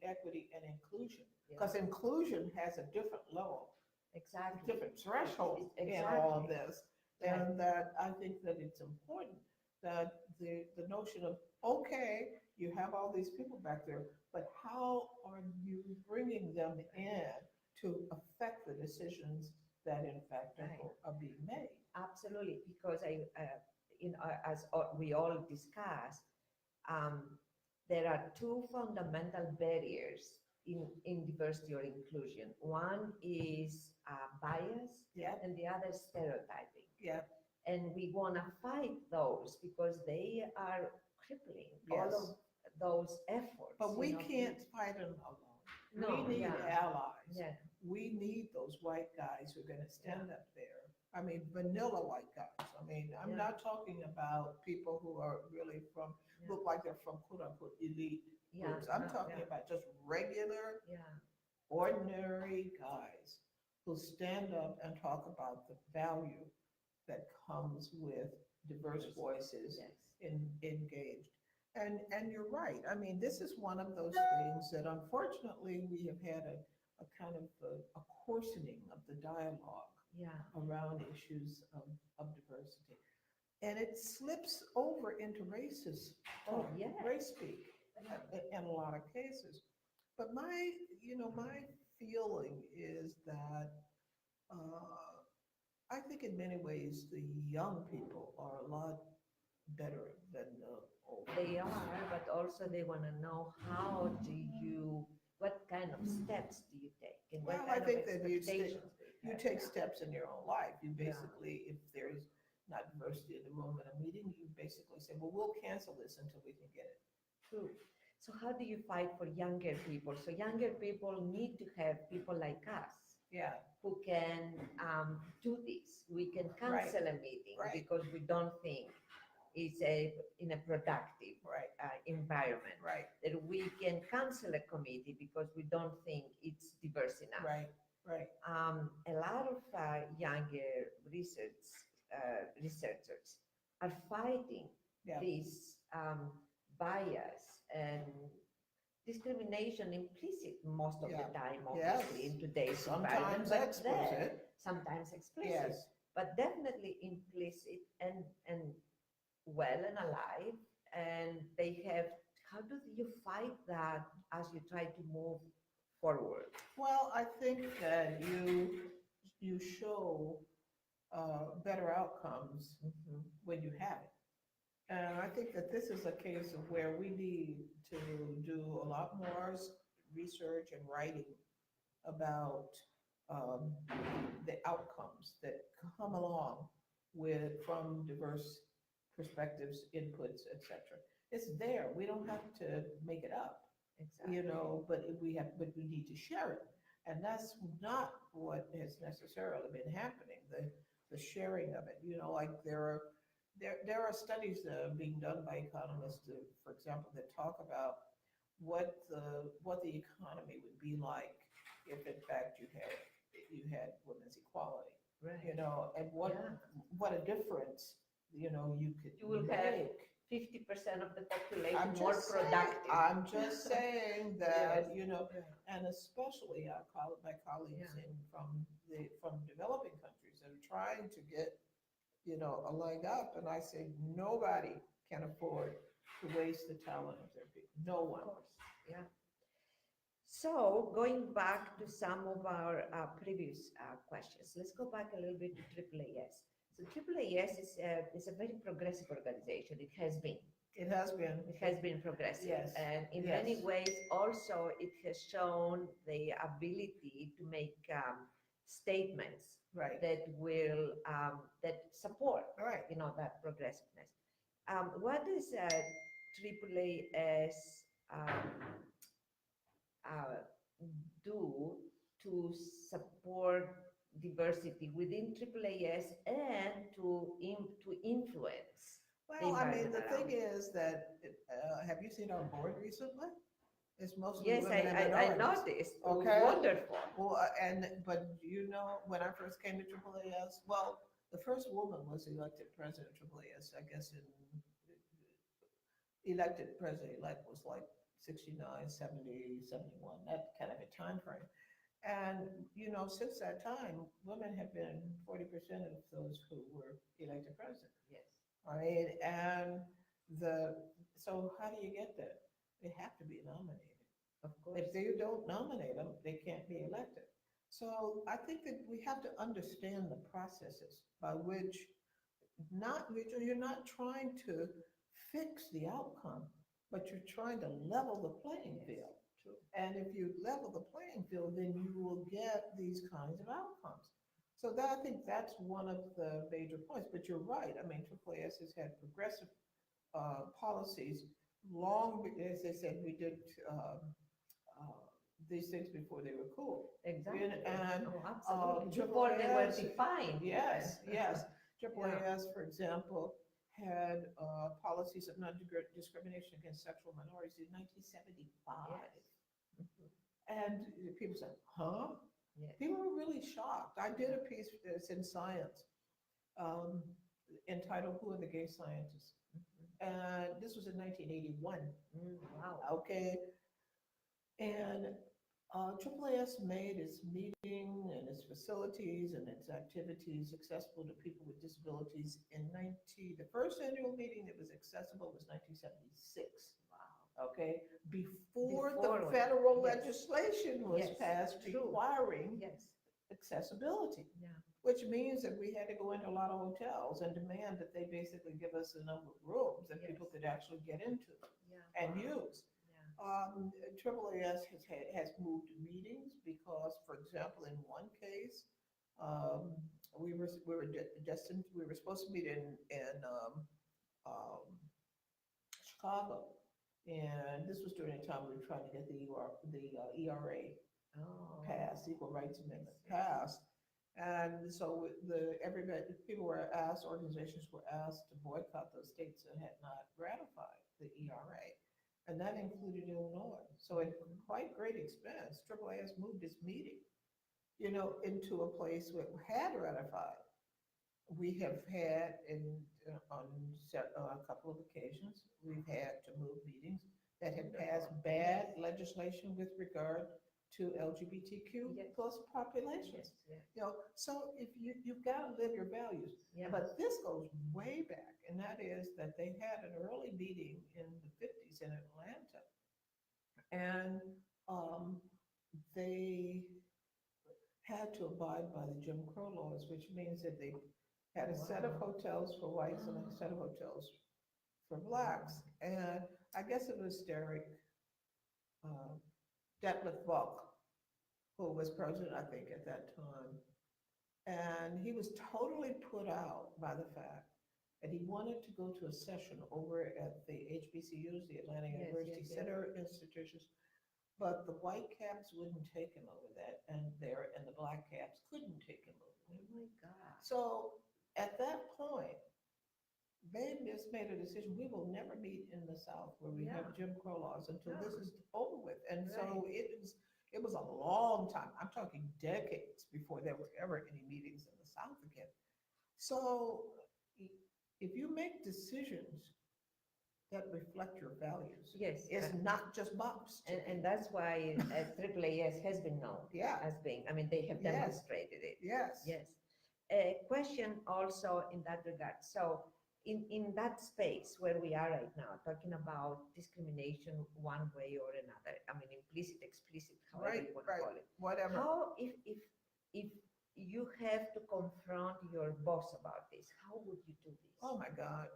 [SPEAKER 3] equity and inclusion,
[SPEAKER 1] yeah,
[SPEAKER 3] because inclusion has a different level,
[SPEAKER 1] exactly.
[SPEAKER 3] different threshold in
[SPEAKER 1] Exactly.
[SPEAKER 3] all of this.
[SPEAKER 1] Right.
[SPEAKER 3] And that I think that it's important that the notion of, okay, you have all these people back there, but how are you bringing them in to affect the decisions that in fact
[SPEAKER 1] Right.
[SPEAKER 3] are being made?
[SPEAKER 1] Absolutely, because as we all discussed, um, there are two fundamental barriers in diversity or inclusion. One is bias,
[SPEAKER 3] Yeah,
[SPEAKER 1] and the other stereotyping.
[SPEAKER 3] yeah,
[SPEAKER 1] And we want to fight those because they are crippling all
[SPEAKER 3] yes.
[SPEAKER 1] of those efforts.
[SPEAKER 3] But we
[SPEAKER 1] you know,
[SPEAKER 3] can't fight them alone.
[SPEAKER 1] No,
[SPEAKER 3] We need
[SPEAKER 1] yeah.
[SPEAKER 3] allies.
[SPEAKER 1] Yeah,
[SPEAKER 3] We need those white guys who are going to stand up there. I mean, vanilla white guys. I mean, I'm
[SPEAKER 1] Yeah.
[SPEAKER 3] not talking about people who are really
[SPEAKER 1] Yeah.
[SPEAKER 3] look like they're from quote unquote elite
[SPEAKER 1] yeah,
[SPEAKER 3] groups. I'm
[SPEAKER 1] no,
[SPEAKER 3] talking
[SPEAKER 1] yeah,
[SPEAKER 3] about just regular,
[SPEAKER 1] yeah,
[SPEAKER 3] ordinary guys who stand up and talk about the value that comes with diverse voices
[SPEAKER 1] yes,
[SPEAKER 3] engaged. And you're right. I mean, this is one of those things that unfortunately we have had a kind of a coarsening of the dialogue
[SPEAKER 1] yeah,
[SPEAKER 3] around issues of diversity. And it slips over into racist
[SPEAKER 1] Oh,
[SPEAKER 3] talk,
[SPEAKER 1] yes.
[SPEAKER 3] race speak in a lot of cases. But my feeling is that I think in many ways the young people are a lot better than the old.
[SPEAKER 1] they are, but also they want to know what kind of steps do you take, and what
[SPEAKER 3] Well, I
[SPEAKER 1] kind of
[SPEAKER 3] think that
[SPEAKER 1] expectations do
[SPEAKER 3] you
[SPEAKER 1] have?
[SPEAKER 3] take
[SPEAKER 1] Yeah.
[SPEAKER 3] steps in your own life. You
[SPEAKER 1] Yeah.
[SPEAKER 3] basically, if there's not diversity in the room in a meeting, you basically say, well, we'll cancel this until we can get it.
[SPEAKER 1] True. So how do you fight for younger people? So younger people need to have people like us
[SPEAKER 3] Yeah,
[SPEAKER 1] who can do this. We can cancel a meeting
[SPEAKER 3] Right.
[SPEAKER 1] because we don't think it's in a productive
[SPEAKER 3] right,
[SPEAKER 1] environment.
[SPEAKER 3] right,
[SPEAKER 1] That we can cancel a committee because we don't think it's diverse enough.
[SPEAKER 3] right, right.
[SPEAKER 1] A lot of younger researchers are fighting
[SPEAKER 3] Yeah.
[SPEAKER 1] this bias and discrimination implicit most of
[SPEAKER 3] Yeah.
[SPEAKER 1] the time,
[SPEAKER 3] Yes.
[SPEAKER 1] obviously, in today's environment,
[SPEAKER 3] Sometimes
[SPEAKER 1] but
[SPEAKER 3] explicit.
[SPEAKER 1] sometimes explicit,
[SPEAKER 3] Yes.
[SPEAKER 1] but definitely implicit and well and alive. And they have, how do you fight that as you try to move forward?
[SPEAKER 3] Well, I think that you show better outcomes
[SPEAKER 1] Mhm.
[SPEAKER 3] when you have it. And I think that this is a case of where we need to do a lot more research and writing about um, the outcomes that come along from diverse perspectives, inputs, etc. It's there. We don't have to make it up,
[SPEAKER 1] Exactly.
[SPEAKER 3] but we need to share it. And that's not what has necessarily been happening, the sharing of it. Like there are studies that are being done by economists, for example, that talk about what the economy would be like if in fact you had women's equality,
[SPEAKER 1] Right.
[SPEAKER 3] and what a difference, you could
[SPEAKER 1] You will have
[SPEAKER 3] make.
[SPEAKER 1] 50% of the population
[SPEAKER 3] I'm
[SPEAKER 1] more
[SPEAKER 3] just saying,
[SPEAKER 1] productive.
[SPEAKER 3] I'm just saying that,
[SPEAKER 1] Yes.
[SPEAKER 3] and especially my colleagues from developing countries that are trying to get, a leg up. And I say, nobody can afford to waste the talent of their people. No
[SPEAKER 1] Of
[SPEAKER 3] one.
[SPEAKER 1] course, yeah. So going back to some of our previous questions, let's go back a little bit to AAAS. So AAAS is a very progressive organization. It has been.
[SPEAKER 3] It has been.
[SPEAKER 1] It has been progressive.
[SPEAKER 3] Yes.
[SPEAKER 1] And in
[SPEAKER 3] Yes.
[SPEAKER 1] many ways, also, it has shown the ability to make statements
[SPEAKER 3] Right.
[SPEAKER 1] that will that support
[SPEAKER 3] Right.
[SPEAKER 1] that progressiveness. What does AAAS uh, do to support diversity within AAAS and to influence the
[SPEAKER 3] Well, I mean,
[SPEAKER 1] environment
[SPEAKER 3] the thing
[SPEAKER 1] around?
[SPEAKER 3] is that, have you seen our board recently? It's mostly
[SPEAKER 1] Yes,
[SPEAKER 3] women and
[SPEAKER 1] I
[SPEAKER 3] minorities.
[SPEAKER 1] noticed.
[SPEAKER 3] Okay.
[SPEAKER 1] Wonderful.
[SPEAKER 3] Well, but you know, when I first came to AAAS, well, the first woman was elected president of AAAS, I guess elected president-elect was like 69, 70, 71, that kind of a time frame. And, you know, since that time, women have been 40% of those who were elected president.
[SPEAKER 1] Yes,
[SPEAKER 3] Right? And so how do you get that? They have to be nominated.
[SPEAKER 1] of course.
[SPEAKER 3] If they don't nominate them, they can't be elected. So I think that we have to understand the processes by which you're not trying to fix the outcome, but you're trying to level the playing field.
[SPEAKER 1] True.
[SPEAKER 3] And if you level the playing field, then you will get these kinds of outcomes. So I think that's one of the major points. But you're right. I mean, AAAS has had progressive policies long, as I said, we did uh, these things before they were cool.
[SPEAKER 1] Exactly.
[SPEAKER 3] And
[SPEAKER 1] absolutely. Before they were
[SPEAKER 3] AAAS
[SPEAKER 1] defined.
[SPEAKER 3] Yes, yes.
[SPEAKER 1] Yeah.
[SPEAKER 3] AAAS, for example, had policies of non-discrimination against sexual minorities in 1975.
[SPEAKER 1] Yes. Mhm.
[SPEAKER 3] And people said, huh?
[SPEAKER 1] Yes.
[SPEAKER 3] People were really shocked. I did a piece that's in Science um, entitled Who Are the Gay Scientists?
[SPEAKER 1] Mhm.
[SPEAKER 3] And this was in 1981.
[SPEAKER 1] Wow.
[SPEAKER 3] Okay. And AAAS made its meeting and its facilities and its activities accessible to people with disabilities the first annual meeting that was accessible was 1976.
[SPEAKER 1] Wow.
[SPEAKER 3] Okay, before
[SPEAKER 1] Before
[SPEAKER 3] the
[SPEAKER 1] it,
[SPEAKER 3] federal
[SPEAKER 1] yes.
[SPEAKER 3] legislation was
[SPEAKER 1] Yes,
[SPEAKER 3] passed
[SPEAKER 1] true.
[SPEAKER 3] requiring
[SPEAKER 1] Yes.
[SPEAKER 3] accessibility,
[SPEAKER 1] Yeah.
[SPEAKER 3] which means that we had to go into a lot of hotels and demand that they basically give us a number of rooms that
[SPEAKER 1] Yes.
[SPEAKER 3] people could actually get into
[SPEAKER 1] Yeah.
[SPEAKER 3] and
[SPEAKER 1] Wow.
[SPEAKER 3] use.
[SPEAKER 1] Yeah.
[SPEAKER 3] AAAS has moved meetings because, for example, in one case, we were supposed to meet in um, Chicago, and this was during the time we were trying to get the ERA
[SPEAKER 1] Oh.
[SPEAKER 3] passed, Equal Rights Amendment passed. And so people were asked, organizations were asked to boycott those states that had not ratified the ERA. And that included Illinois. So at quite great expense, AAAS moved its meeting, into a place that had ratified. We have had on a couple of occasions, we've had to move meetings that have passed bad legislation with regard to LGBTQ
[SPEAKER 1] Yes.
[SPEAKER 3] plus populations.
[SPEAKER 1] Yes. Yes.
[SPEAKER 3] So if you've got to live your values.
[SPEAKER 1] Yeah.
[SPEAKER 3] But this goes way back, and that is that they had an early meeting in the 50s in Atlanta, and they had to abide by the Jim Crow laws, which means that they had a set of hotels for whites and a set of hotels for blacks. And I guess it was uh, Detlef Buck, who was president, I think, at that time. And he was totally put out by the fact that he wanted to go to a session over at the HBCUs, the Atlanta University Center institutions, but the white caps wouldn't take him over that, and the black caps couldn't take him over there.
[SPEAKER 1] Oh my God.
[SPEAKER 3] So at that point, they just made a decision. We will never meet in the South where we have Jim Crow laws until this is over with. And so it was a long time. I'm talking decades before there were ever any meetings in the South again. So if you make decisions that reflect your values,
[SPEAKER 1] Yes.
[SPEAKER 3] it's not just bumps.
[SPEAKER 1] And that's why AAAS has been known as being, I mean, they have demonstrated it.
[SPEAKER 3] Yes.
[SPEAKER 1] Yes. A question also in that regard. So in that space where we are right now, talking about discrimination one way or another, I mean, implicit, explicit, however you want to call it.
[SPEAKER 3] Whatever.
[SPEAKER 1] How, if you have to confront your boss about this, how would you do this?
[SPEAKER 3] Oh my God.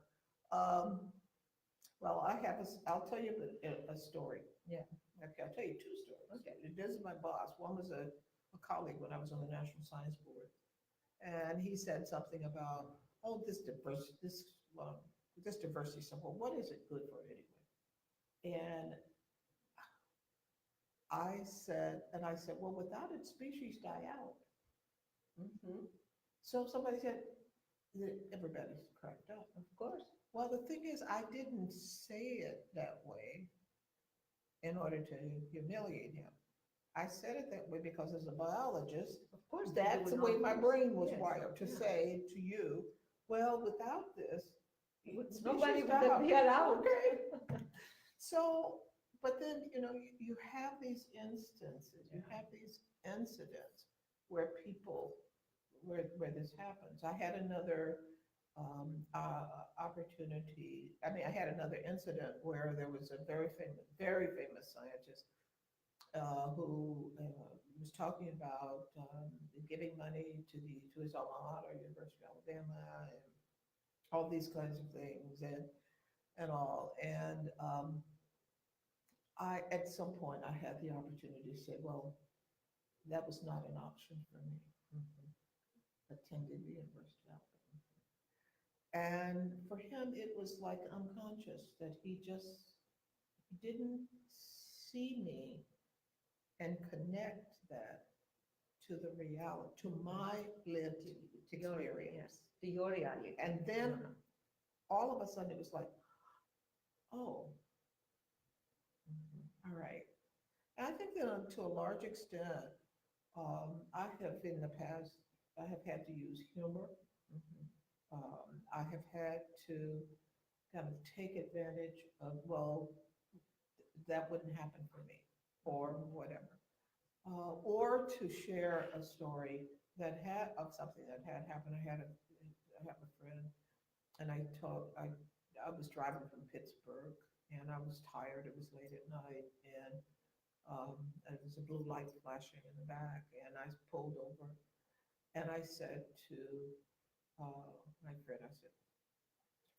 [SPEAKER 3] Well, I'll tell you a story.
[SPEAKER 1] Yeah.
[SPEAKER 3] Okay, I'll tell you two stories.
[SPEAKER 1] Okay.
[SPEAKER 3] This is my boss. One was a colleague when I was on the National Science Board. And he said something about, this this diversity stuff, well, what is it good for anyway? And I said, well, without it, species die out.
[SPEAKER 1] Mhm.
[SPEAKER 3] So somebody said, everybody's cracked up.
[SPEAKER 1] Of course.
[SPEAKER 3] Well, the thing is, I didn't say it that way in order to humiliate him. I said it that way because as a biologist,
[SPEAKER 1] Of course.
[SPEAKER 3] that's the way my brain was
[SPEAKER 1] Yes.
[SPEAKER 3] wired to
[SPEAKER 1] Yeah.
[SPEAKER 3] say to you, well, without this,
[SPEAKER 1] Nobody
[SPEAKER 3] species
[SPEAKER 1] would
[SPEAKER 3] die out.
[SPEAKER 1] be allowed.
[SPEAKER 3] Okay. So, but then, you have these instances, you have these incidents where people, where this happens. I had another opportunity. I mean, I had another incident where there was a very famous scientist who was talking about giving money to his alma mater, University of Alabama, and all these kinds of things, and all. And at some point, I had the opportunity to say, well, that was not an option for me. Attending the University of Alabama. And for him, it was like unconscious that he didn't see me and connect that to the reality, to my lived experience.
[SPEAKER 1] To your reality.
[SPEAKER 3] And then all of a sudden it was like, oh, all right. And I think that to a large extent, I have in the past, I have had to use humor. I have had to kind of take advantage of, well, that wouldn't happen for me, or whatever. Or to share a story of something that had happened. I have a friend, and I was driving from Pittsburgh, and I was tired. It was late at night, and there was a blue light flashing in the back, and I pulled over, and I said to my friend, I said,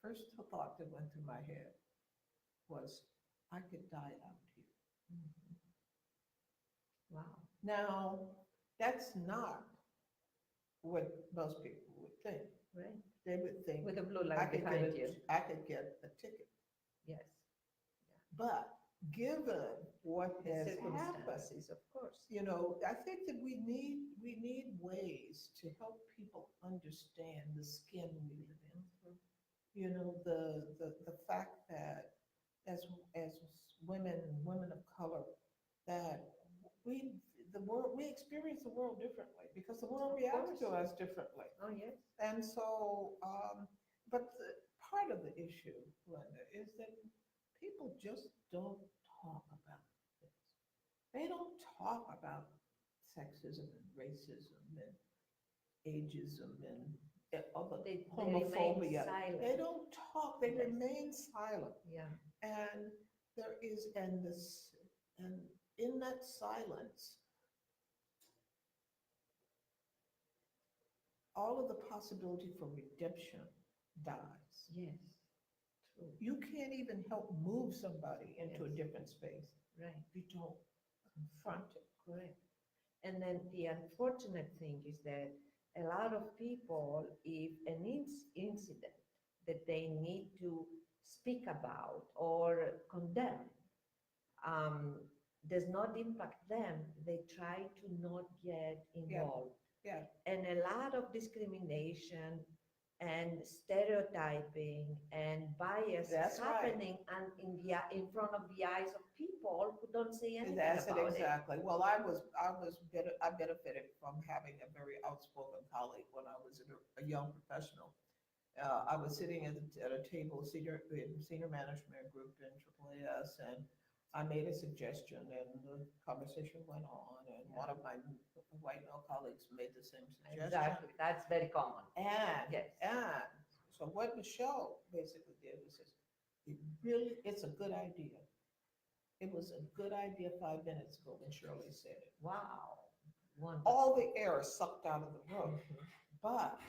[SPEAKER 3] first thought that went through my head was, I could die out here.
[SPEAKER 1] Wow.
[SPEAKER 3] Now, that's not what most people would think.
[SPEAKER 1] Right.
[SPEAKER 3] They would think
[SPEAKER 1] With a blue
[SPEAKER 3] I
[SPEAKER 1] light
[SPEAKER 3] could
[SPEAKER 1] behind you.
[SPEAKER 3] I could get a ticket.
[SPEAKER 1] Yes.
[SPEAKER 3] But given what
[SPEAKER 1] The
[SPEAKER 3] has happened,
[SPEAKER 1] circumstances, of course.
[SPEAKER 3] I think that we need ways to help people understand the skin we live in. The fact that as women of color, that we experience the world differently because the world reacts to us differently.
[SPEAKER 1] Oh, yes.
[SPEAKER 3] And so, but part of the issue, Linda, is that people just don't talk about this. They don't talk about sexism and racism and ageism and other
[SPEAKER 1] They
[SPEAKER 3] homophobia.
[SPEAKER 1] remain silent.
[SPEAKER 3] They don't talk. They
[SPEAKER 1] Yes.
[SPEAKER 3] remain silent.
[SPEAKER 1] Yeah.
[SPEAKER 3] And there is, and in that silence, all of the possibility for redemption dies.
[SPEAKER 1] Yes. True.
[SPEAKER 3] You can't even help move somebody into a
[SPEAKER 1] Yes.
[SPEAKER 3] different space
[SPEAKER 1] Right.
[SPEAKER 3] if you don't confront it.
[SPEAKER 1] Correct. And then the unfortunate thing is that a lot of people, if an incident that they need to speak about or condemn does not impact them, they try to not get involved.
[SPEAKER 3] Yeah.
[SPEAKER 1] And a lot of discrimination and stereotyping and bias
[SPEAKER 3] That's
[SPEAKER 1] is
[SPEAKER 3] right.
[SPEAKER 1] happening and in front of the eyes of people who don't say anything
[SPEAKER 3] That's it
[SPEAKER 1] about
[SPEAKER 3] exactly. Well, I benefited from having a very outspoken colleague when I was a young professional. I was sitting at a table, senior management group in AAAS, and I made a suggestion, and the conversation went on, and one of my white male colleagues made the same suggestion.
[SPEAKER 1] Exactly, that's very common.
[SPEAKER 3] And
[SPEAKER 1] Yes.
[SPEAKER 3] so what Michelle basically did was this, it's a good idea. It was a good idea 5 minutes ago when Shirley said it.
[SPEAKER 1] Wow. Wonderful.
[SPEAKER 3] All the air sucked out of the room,
[SPEAKER 1] Mhm.
[SPEAKER 3] but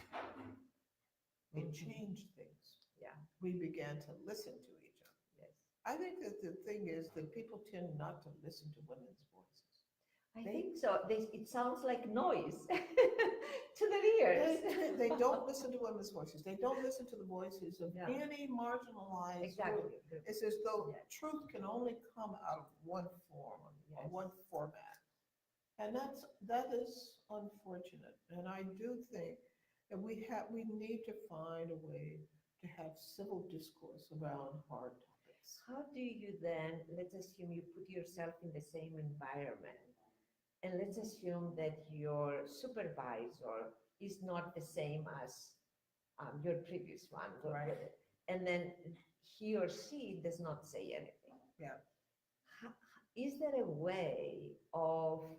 [SPEAKER 3] it
[SPEAKER 1] Mhm.
[SPEAKER 3] changed things.
[SPEAKER 1] Yeah.
[SPEAKER 3] We began to listen to each other.
[SPEAKER 1] Yes.
[SPEAKER 3] I think that the thing is that people tend not to listen to women's voices.
[SPEAKER 1] I
[SPEAKER 3] They-
[SPEAKER 1] think so. It sounds like noise to their ears.
[SPEAKER 3] They don't listen to women's voices. They don't listen to the voices of
[SPEAKER 1] Yeah.
[SPEAKER 3] any marginalized
[SPEAKER 1] Exactly.
[SPEAKER 3] group. It's as though
[SPEAKER 1] Yes.
[SPEAKER 3] truth can only come out of one form or
[SPEAKER 1] Yes.
[SPEAKER 3] one format. And that is unfortunate. And I do think that we need to find a way to have civil discourse around hard topics.
[SPEAKER 1] How do you then, let's assume you put yourself in the same environment, and let's assume that your supervisor is not the same as your previous one,
[SPEAKER 3] Right.
[SPEAKER 1] and then he or she does not say anything.
[SPEAKER 3] Yeah.
[SPEAKER 1] Is there a way of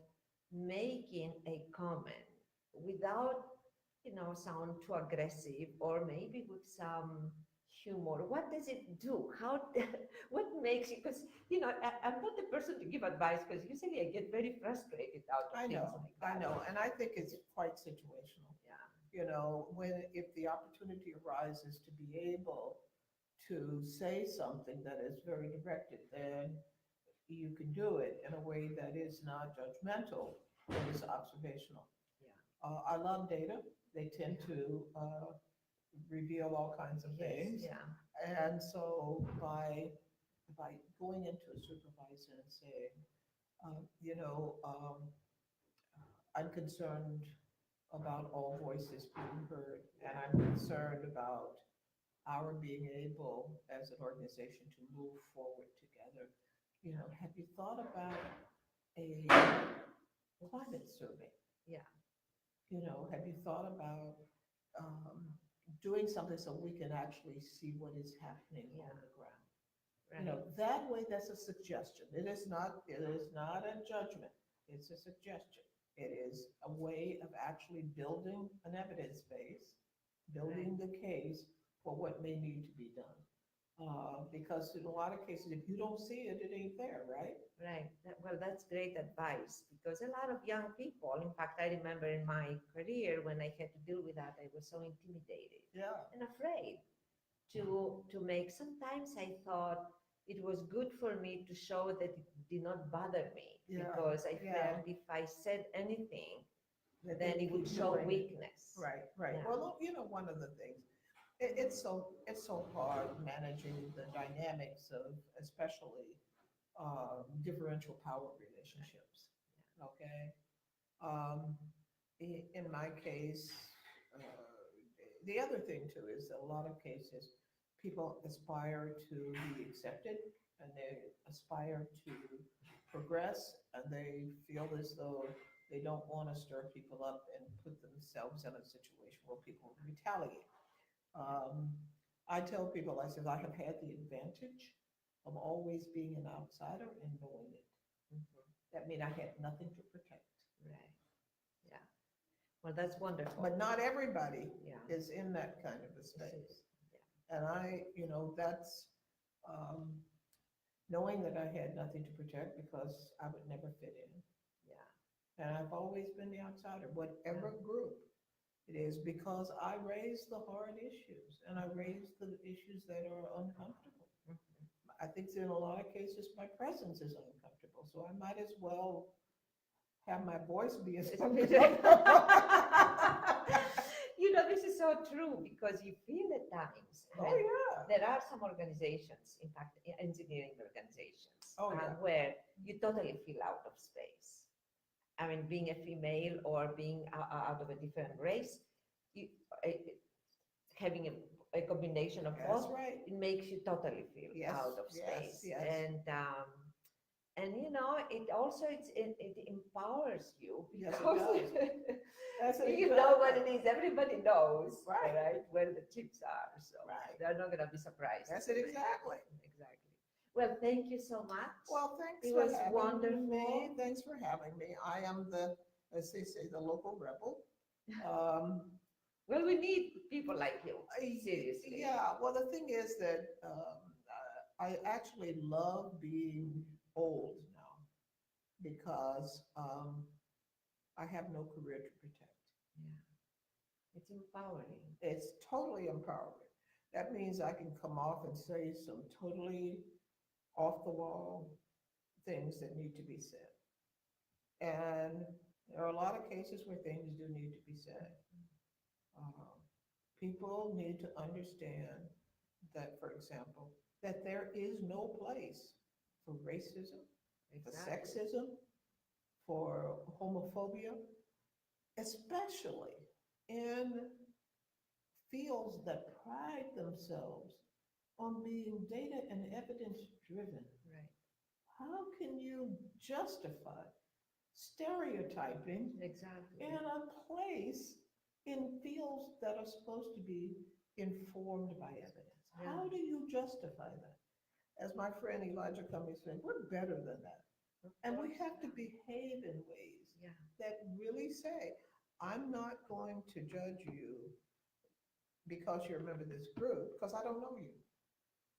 [SPEAKER 1] making a comment without, sound too aggressive, or maybe with some humor? What does it do? What makes it? Because I'm not the person to give advice, because usually I get very frustrated out of
[SPEAKER 3] I
[SPEAKER 1] things
[SPEAKER 3] know,
[SPEAKER 1] like that.
[SPEAKER 3] I know, and I think it's quite situational.
[SPEAKER 1] Yeah.
[SPEAKER 3] If the opportunity arises to be able to say something that is very directed, then you can do it in a way that is not judgmental, but is observational.
[SPEAKER 1] Yeah.
[SPEAKER 3] I love data. They tend to reveal all kinds of
[SPEAKER 1] Yes.
[SPEAKER 3] things.
[SPEAKER 1] Yeah.
[SPEAKER 3] And so by going into a supervisor and saying, I'm concerned about all voices being heard, and I'm concerned about our being able as an organization to move forward together. Have you thought about a climate survey?
[SPEAKER 1] Yeah.
[SPEAKER 3] Have you thought about doing something so we can actually see what is happening on
[SPEAKER 1] Yeah.
[SPEAKER 3] the ground?
[SPEAKER 1] Right.
[SPEAKER 3] That way, that's a suggestion. It is not a judgment. It's a suggestion. It is a way of actually building an evidence base, building the case for what may need to be done. Because in a lot of cases, if you don't see it, it ain't there, right?
[SPEAKER 1] Right. Well, that's great advice, because a lot of young people, in fact, I remember in my career when I had to deal with that, I was so intimidated
[SPEAKER 3] Yeah.
[SPEAKER 1] and afraid to make. Sometimes I thought it was good for me to show that it did not bother me,
[SPEAKER 3] Yeah,
[SPEAKER 1] because I
[SPEAKER 3] yeah.
[SPEAKER 1] felt if I said anything,
[SPEAKER 3] That
[SPEAKER 1] then
[SPEAKER 3] they
[SPEAKER 1] it would
[SPEAKER 3] keep
[SPEAKER 1] show
[SPEAKER 3] doing it.
[SPEAKER 1] weakness.
[SPEAKER 3] Right, right.
[SPEAKER 1] Yeah.
[SPEAKER 3] Well, one of the things, it's so hard managing the dynamics of especially differential power relationships. Okay. Um, in my case, the other thing too is that a lot of cases people aspire to be accepted, and they aspire to progress, and they feel as though they don't want to stir people up and put themselves in a situation where people retaliate. Um, I tell people, I said, I have had the advantage of always being an outsider and knowing it.
[SPEAKER 1] Mhm.
[SPEAKER 3] That means I had nothing to protect.
[SPEAKER 1] Right. Yeah. Well, that's wonderful.
[SPEAKER 3] But not everybody
[SPEAKER 1] Yeah.
[SPEAKER 3] is in that kind of a
[SPEAKER 1] This
[SPEAKER 3] space.
[SPEAKER 1] is-
[SPEAKER 3] And that's um, knowing that I had nothing to protect because I would never fit in.
[SPEAKER 1] Yeah.
[SPEAKER 3] And I've always been the outsider, whatever group it is, because I raise the hard issues and I raise the issues that are uncomfortable.
[SPEAKER 1] Mhm.
[SPEAKER 3] I think that in a lot of cases, my presence is uncomfortable, so I might as well have my voice be as uncomfortable.
[SPEAKER 1] This is so true, because you feel at times.
[SPEAKER 3] Oh,
[SPEAKER 1] and
[SPEAKER 3] yeah.
[SPEAKER 1] There are some organizations, in fact, engineering organizations,
[SPEAKER 3] Oh, yeah.
[SPEAKER 1] where you totally feel out of space. I mean, being a female or being out of a different race, you, uh, having a combination of
[SPEAKER 3] That's
[SPEAKER 1] both,
[SPEAKER 3] right.
[SPEAKER 1] it makes you totally feel
[SPEAKER 3] Yes,
[SPEAKER 1] out of
[SPEAKER 3] yes,
[SPEAKER 1] space.
[SPEAKER 3] yes.
[SPEAKER 1] And it also it empowers you,
[SPEAKER 3] Yes, it
[SPEAKER 1] because
[SPEAKER 3] does. That's
[SPEAKER 1] you know what it is. Everybody knows,
[SPEAKER 3] Right.
[SPEAKER 1] where the chips are. So
[SPEAKER 3] Right.
[SPEAKER 1] they're not going to be surprised.
[SPEAKER 3] That's it, exactly.
[SPEAKER 1] Exactly. Well, thank you so much.
[SPEAKER 3] Well, thanks
[SPEAKER 1] It
[SPEAKER 3] for
[SPEAKER 1] was
[SPEAKER 3] having
[SPEAKER 1] wonderful.
[SPEAKER 3] me. Thanks for having me. I am as they say, the local rebel.
[SPEAKER 1] Well, we need people like you. Seriously.
[SPEAKER 3] Yeah, well, the thing is that I actually love being old now because I have no career to protect.
[SPEAKER 1] Yeah. It's empowering.
[SPEAKER 3] It's totally empowering. That means I can come off and say some totally off the wall things that need to be said. And there are a lot of cases where things do need to be said. People need to understand that, for example, that there is no place for racism, for sexism, for homophobia, especially in fields that pride themselves on being data and evidence driven.
[SPEAKER 1] Right.
[SPEAKER 3] How can you justify stereotyping
[SPEAKER 1] Exactly.
[SPEAKER 3] in a place in fields that are supposed to be informed by evidence?
[SPEAKER 1] Yeah.
[SPEAKER 3] How do you justify that? As my friend Elijah Cummings said, we're better than that. And we have to behave in ways
[SPEAKER 1] Yeah.
[SPEAKER 3] that really say, I'm not going to judge you because you're a member of this group, because I don't know you.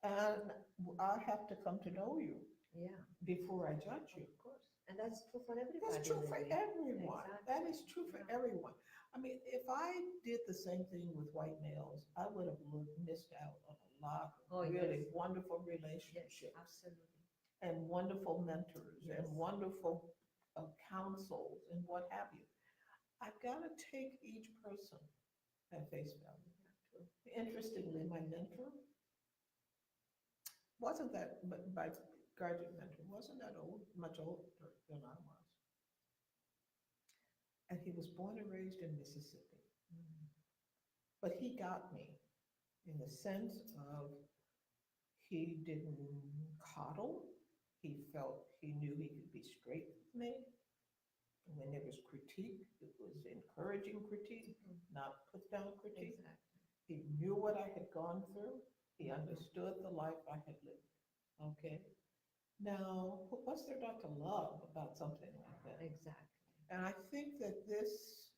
[SPEAKER 3] And I have to come to know you
[SPEAKER 1] Yeah.
[SPEAKER 3] before I judge you.
[SPEAKER 1] Of course. And that's true for everybody.
[SPEAKER 3] That's true for
[SPEAKER 1] really.
[SPEAKER 3] everyone.
[SPEAKER 1] Exactly.
[SPEAKER 3] That is true for
[SPEAKER 1] Yeah.
[SPEAKER 3] everyone. I mean, if I did the same thing with white males, I would have missed out on a lot of really
[SPEAKER 1] yes.
[SPEAKER 3] wonderful
[SPEAKER 1] Yes,
[SPEAKER 3] relationships
[SPEAKER 1] absolutely.
[SPEAKER 3] and wonderful mentors
[SPEAKER 1] Yes.
[SPEAKER 3] and wonderful counsels and what have you. I've got to take each person at face value. Interestingly, my mentor wasn't that, my graduate mentor wasn't that old, much older than I was. And he was born and raised in Mississippi.
[SPEAKER 1] Mm.
[SPEAKER 3] But he got me in the sense of he didn't coddle. He felt he knew he could be straight with me. When there was critique, it was encouraging critique, not put down critique.
[SPEAKER 1] Exactly.
[SPEAKER 3] He knew what I had gone through. He understood the life I had lived. Okay. Now, what's there not to love about something like that?
[SPEAKER 1] Exactly.
[SPEAKER 3] And I think that this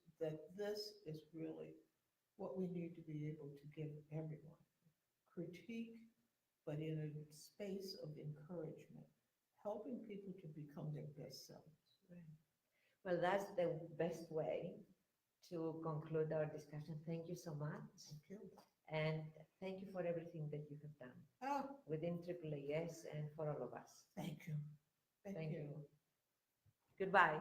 [SPEAKER 3] is really what we need to be able to give everyone. Critique, but in a space of encouragement, helping people to become their best selves.
[SPEAKER 1] Right. Well, that's the best way to conclude our discussion. Thank you so much.
[SPEAKER 3] Thank you.
[SPEAKER 1] And thank you for everything that you have done within AAAS and for all of us.
[SPEAKER 3] Thank you. Thank you.
[SPEAKER 1] Goodbye.